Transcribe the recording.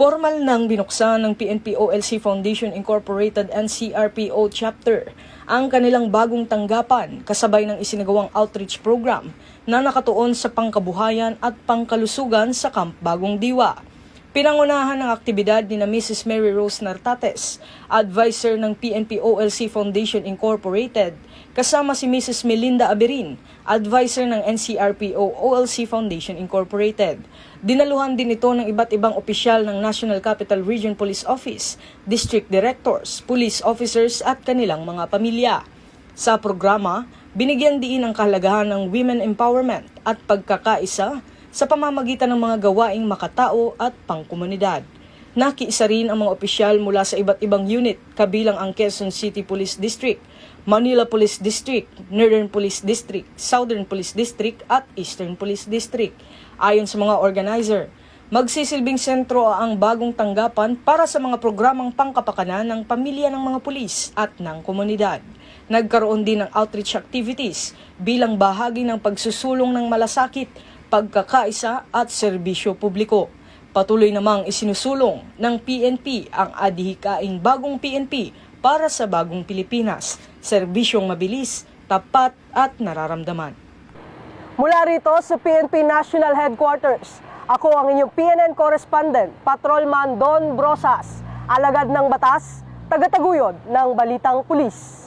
Formal nang binuksan ng PNP-OLC Foundation Incorporated NCRPO Chapter ang kanilang bagong tanggapan kasabay ng isinagawang outreach program na nakatuon sa pangkabuhayan at pangkalusugan sa Camp Bagong Diwa. Pinangunahan ng aktibidad ni na Mrs. Mary Rose Nartates, advisor ng PNP-OLC Foundation Incorporated, kasama si Mrs. Melinda Aberin, advisor ng NCRPO-OLC Foundation Incorporated. Dinaluhan din ito ng iba't ibang opisyal ng National Capital Region Police Office, district directors, police officers at kanilang mga pamilya. Sa programa, binigyan diin ang kahalagahan ng women empowerment at pagkakaisa sa pamamagitan ng mga gawaing makatao at pangkomunidad. Nakiisa rin ang mga opisyal mula sa iba't ibang unit kabilang ang Quezon City Police District, Manila Police District, Northern Police District, Southern Police District at Eastern Police District. Ayon sa mga organizer, magsisilbing sentro ang bagong tanggapan para sa mga programang pangkapakanan ng pamilya ng mga pulis at ng komunidad. Nagkaroon din ng outreach activities bilang bahagi ng pagsusulong ng malasakit, pagkakaisa at serbisyo publiko. Patuloy namang isinusulong ng PNP ang adhikaing bagong PNP para sa bagong Pilipinas, serbisyong mabilis, tapat at nararamdaman. Mula rito sa PNP National Headquarters, ako ang inyong PNN correspondent, Patrolman Don Brosas, alagad ng batas, tagataguyod ng Balitang Pulis.